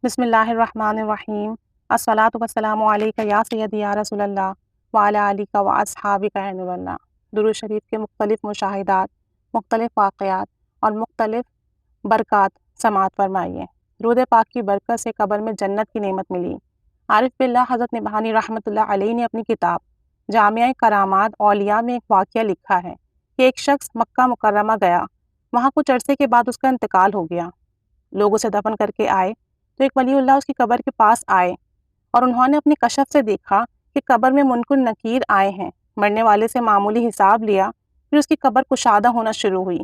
بسم اللہ الرحمن الرحیم۔ الصلاۃ والسلام علیک یا سیدی یا رسول اللہ وعلی آلک و اصحابک یا نور اللہ۔ درود شریف کے مختلف مشاہدات، مختلف واقعات اور مختلف برکات سماعت فرمائیے۔ درود پاک کی برکت سے قبر میں جنت کی نعمت ملی۔ عارف باللہ حضرت نبہانی رحمۃ اللہ علیہ نے اپنی کتاب جامعہ کرامات اولیاء میں ایک واقعہ لکھا ہے کہ ایک شخص مکہ مکرمہ گیا، وہاں کچھ عرصے کے بعد اس کا انتقال ہو گیا۔ لوگ اسے دفن کر کے آئے تو ایک ولی اللہ اس کی قبر کے پاس آئے اور انہوں نے اپنے کشف سے دیکھا کہ قبر میں منکر نکیر آئے ہیں۔ مرنے والے سے معمولی حساب لیا، پھر اس کی قبر کشادہ ہونا شروع ہوئی،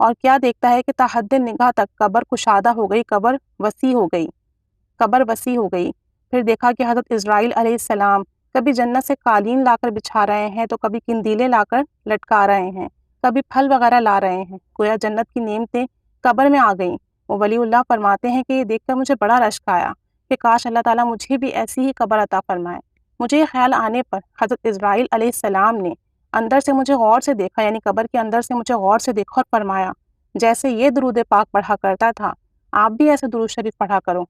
اور کیا دیکھتا ہے کہ تا حد نگاہ تک قبر کشادہ ہو گئی، قبر وسیع ہو گئی۔ پھر دیکھا کہ حضرت اسرائیل علیہ السلام کبھی جنت سے قالین لا کر بچھا رہے ہیں تو کبھی قندیلیں لا کر لٹکا رہے ہیں، کبھی پھل وغیرہ لا رہے ہیں، گویا جنت کی نعمتیں قبر میں آ گئیں۔ وہ ولی اللہ فرماتے ہیں کہ یہ دیکھ کر مجھے بڑا رشک آیا کہ کاش اللہ تعالیٰ مجھے بھی ایسی ہی قبر عطا فرمائے۔ مجھے یہ خیال آنے پر حضرت اسرائیل علیہ السلام نے اندر سے مجھے غور سے دیکھا، یعنی قبر کے اندر سے مجھے غور سے دیکھا اور فرمایا، جیسے یہ درود پاک پڑھا کرتا تھا، آپ بھی ایسے درود شریف پڑھا کرو،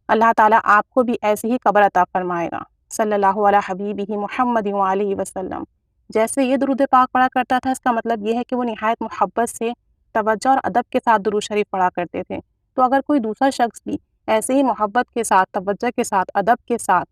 اللہ تعالیٰ آپ کو بھی ایسی ہی قبر عطا فرمائے گا۔ صلی اللہ علیہ حبیبہ محمد وآلہ وسلم۔ جیسے یہ درود پاک پڑھا کرتا تھا، اس کا مطلب یہ ہے کہ وہ نہایت محبت سے، توجہ اور ادب کے ساتھ درود شریف پڑھا کرتے تھے۔ تو اگر کوئی دوسرا شخص بھی ایسے ہی محبت کے ساتھ، توجہ کے ساتھ، ادب کے ساتھ،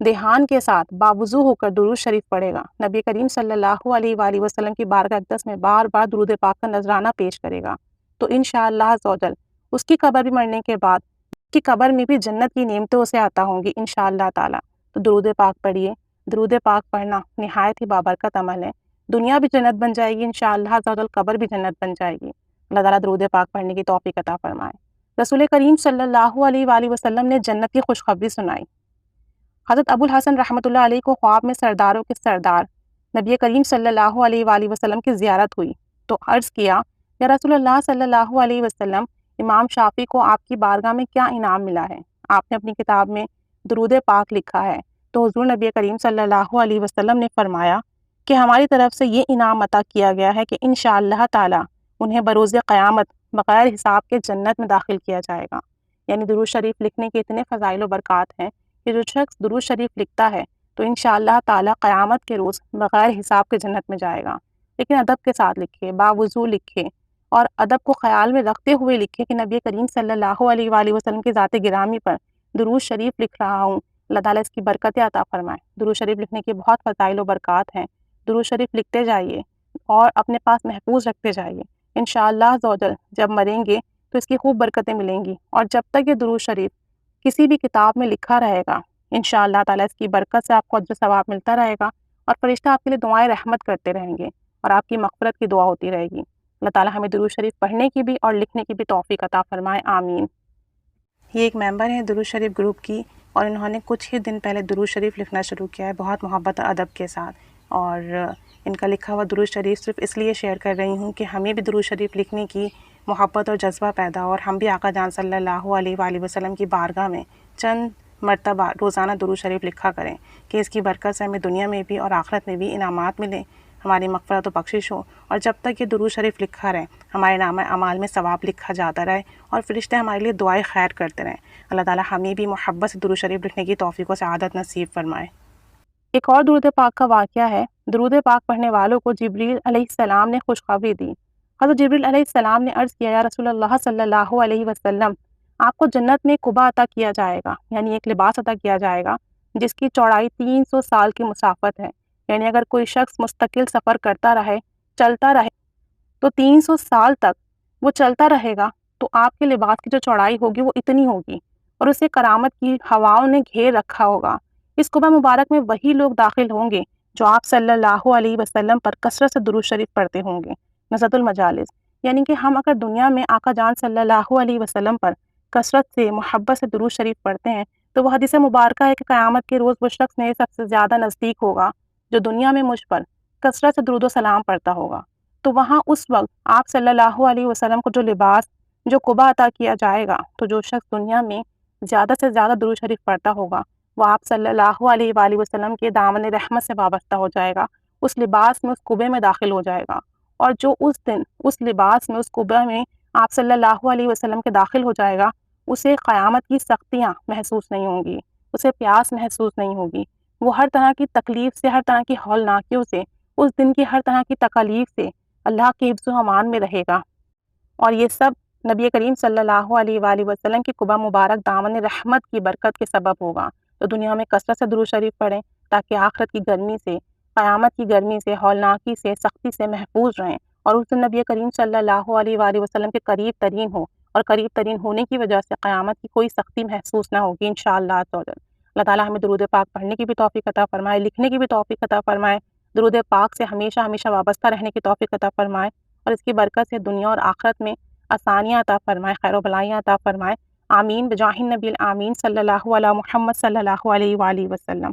دھیان کے ساتھ باوضو ہو کر درود شریف پڑھے گا، نبی کریم صلی اللہ علیہ وآلہ وسلم کی بارگاہ اقدس میں بار بار درود پاک کا نذرانہ پیش کرے گا، تو انشاءاللہ عز و جل اس کی قبر بھی مرنے کے بعد اس کی قبر میں بھی جنت کی نعمتیں اسے عطا ہوں گی انشاءاللہ تعالی۔ تو درود پاک پڑھیے۔ درود پاک پڑھنا نہایت ہی بابرکت عمل ہے، دنیا بھی جنت بن جائے گی انشاءاللہ عز و جل، قبر بھی جنت بن جائے گی۔ اللہ تعالیٰ درود پاک پڑھنے کی توفیق عطا فرمائے۔ رسول کریم صلی اللہ علیہ وآلہ وسلم نے جنت کی خوشخبری سنائی۔ حضرت ابو الحسن رحمۃ اللہ علیہ کو خواب میں سرداروں کے سردار نبی کریم صلی اللہ علیہ وآلہ وسلم کی زیارت ہوئی تو عرض کیا، یا رسول اللہ صلی اللہ علیہ وسلم، امام شافعی کو آپ کی بارگاہ میں کیا انعام ملا ہے؟ آپ نے اپنی کتاب میں درود پاک لکھا ہے۔ تو حضور نبی کریم صلی اللہ علیہ وسلم نے فرمایا کہ ہماری طرف سے یہ انعام عطا کیا گیا ہے کہ انشاءاللہ تعالی انہیں بروز قیامت بغیر حساب کے جنت میں داخل کیا جائے گا۔ یعنی درود شریف لکھنے کے اتنے فضائل و برکات ہیں کہ جو شخص درود شریف لکھتا ہے تو انشاءاللہ تعالی قیامت کے روز بغیر حساب کے جنت میں جائے گا۔ لیکن ادب کے ساتھ لکھے، باوضو لکھے، اور ادب کو خیال میں رکھتے ہوئے لکھے کہ نبی کریم صلی اللہ علیہ وآلہ وسلم کی ذات گرامی پر درود شریف لکھ رہا ہوں، اللہ تعالیٰ اس کی برکتیں عطا فرمائے۔ درود شریف لکھنے کے بہت فضائل و برکات ہیں، درود شریف لکھتے جائیے اور اپنے پاس محفوظ رکھتے جائیے۔ انشاءاللہ عز و جل جب مریں گے تو اس کی خوب برکتیں ملیں گی، اور جب تک یہ درود شریف کسی بھی کتاب میں لکھا رہے گا انشاءاللہ تعالیٰ اس کی برکت سے آپ کو اجر ثواب ملتا رہے گا، اور فرشتہ آپ کے لیے دعائیں رحمت کرتے رہیں گے اور آپ کی مغفرت کی دعا ہوتی رہے گی۔ اللہ تعالیٰ ہمیں درود شریف پڑھنے کی بھی اور لکھنے کی بھی توفیق عطا فرمائے، آمین۔ یہ ایک ممبر ہیں درود شریف گروپ کی، اور انہوں نے کچھ ہی دن پہلے درود شریف لکھنا شروع کیا ہے بہت محبت اور ادب کے ساتھ، اور ان کا لکھا ہوا درود شریف صرف اس لیے شیئر کر رہی ہوں کہ ہمیں بھی درود شریف لکھنے کی محبت اور جذبہ پیدا ہو، اور ہم بھی آقا جان صلی اللہ علیہ وآلہ وسلم کی بارگاہ میں چند مرتبہ روزانہ درود شریف لکھا کریں کہ اس کی برکت سے ہمیں دنیا میں بھی اور آخرت میں بھی انعامات ملیں، ہماری مغفرت و بخشش ہو، اور جب تک یہ درود شریف لکھا رہے ہمارے نامہ اعمال میں ثواب لکھا جاتا رہے، اور فرشتے ہمارے لیے دعائیں خیر کرتے رہیں۔ اللہ تعالیٰ ہمیں بھی محبت سے درود شریف لکھنے کی توفیق و سعادت نصیب فرمائے۔ ایک اور درود پاک کا واقعہ ہے۔ درود پاک پڑھنے والوں کو جبریل علیہ السلام نے خوشخبری دی۔ حضرت جبریل علیہ السلام نے عرض کیا، یا رسول اللہ صلی اللہ علیہ وسلم، آپ کو جنت میں قبا عطا کیا جائے گا، یعنی ایک لباس عطا کیا جائے گا جس کی چوڑائی 300 سال کی مسافت ہے۔ یعنی اگر کوئی شخص مستقل سفر کرتا رہے، چلتا رہے، تو 300 سال تک وہ چلتا رہے گا تو آپ کے لباس کی جو چوڑائی ہوگی وہ اتنی ہوگی، اور اسے کرامت کی ہواؤں نے گھیر رکھا ہوگا۔ اس قبا مبارک میں وہی لوگ داخل ہوں گے جو آپ صلی اللہ علیہ وسلم پر کثرت سے درود شریف پڑھتے ہوں گے۔ نزلۃ المجالس، یعنی کہ ہم اگر دنیا میں آقا جان صلی اللہ علیہ وسلم پر کثرت سے، محبت سے درود شریف پڑھتے ہیں تو وہ حدیث مبارکہ ہے کہ قیامت کے روز وہ شخص میرے سب سے زیادہ نزدیک ہوگا جو دنیا میں مجھ پر کثرت سے درود و سلام پڑھتا ہوگا۔ تو وہاں اس وقت آپ صلی اللہ علیہ وسلم کو جو لباس، جو قبا عطا کیا جائے گا، تو جو شخص دنیا میں زیادہ سے زیادہ درود شریف پڑھتا ہوگا وہ آپ صلی اللہ علیہ وآلہ وسلم کے دامن رحمت سے وابستہ ہو جائے گا، اس لباس میں، اس قبے میں داخل ہو جائے گا، اور جو اس دن اس لباس میں، اس قبے میں آپ صلی اللہ علیہ وسلم کے داخل ہو جائے گا، اسے قیامت کی سختیاں محسوس نہیں ہوں گی، اسے پیاس محسوس نہیں ہوگی، وہ ہر طرح کی تکلیف سے، ہر طرح کی ہولناکیوں سے، اس دن کی ہر طرح کی تکالیف سے اللہ کے حفظ و امان میں رہے گا۔ اور یہ سب نبی کریم صلی اللہ علیہ وآلہ وسلم کی قبا مبارک دامن رحمت کی برکت کے سبب ہوگا۔ تو دنیا میں کثرت سے درود شریف پڑھیں تاکہ آخرت کی گرمی سے، قیامت کی گرمی سے، ہولناکی سے، سختی سے محفوظ رہیں، اور اس دن نبی کریم صلی اللہ علیہ وآلہ وسلم کے قریب ترین ہو، اور قریب ترین ہونے کی وجہ سے قیامت کی کوئی سختی محسوس نہ ہوگی انشاءاللہ تعالی۔ اللہ تعالیٰ ہمیں درود پاک پڑھنے کی بھی توفیق عطا فرمائے، لکھنے کی بھی توفیق عطا فرمائے، درود پاک سے ہمیشہ ہمیشہ وابستہ رہنے کی توفیق عطا فرمائے، اور اس کی برکت سے دنیا اور آخرت میں آسانیاں عطا فرمائے، خیر و بلائیاں عطا فرمائے۔ آمین بجاہ النبی الامین صلی اللہ علیہ محمد صلی اللہ علیہ وآلہ وسلم۔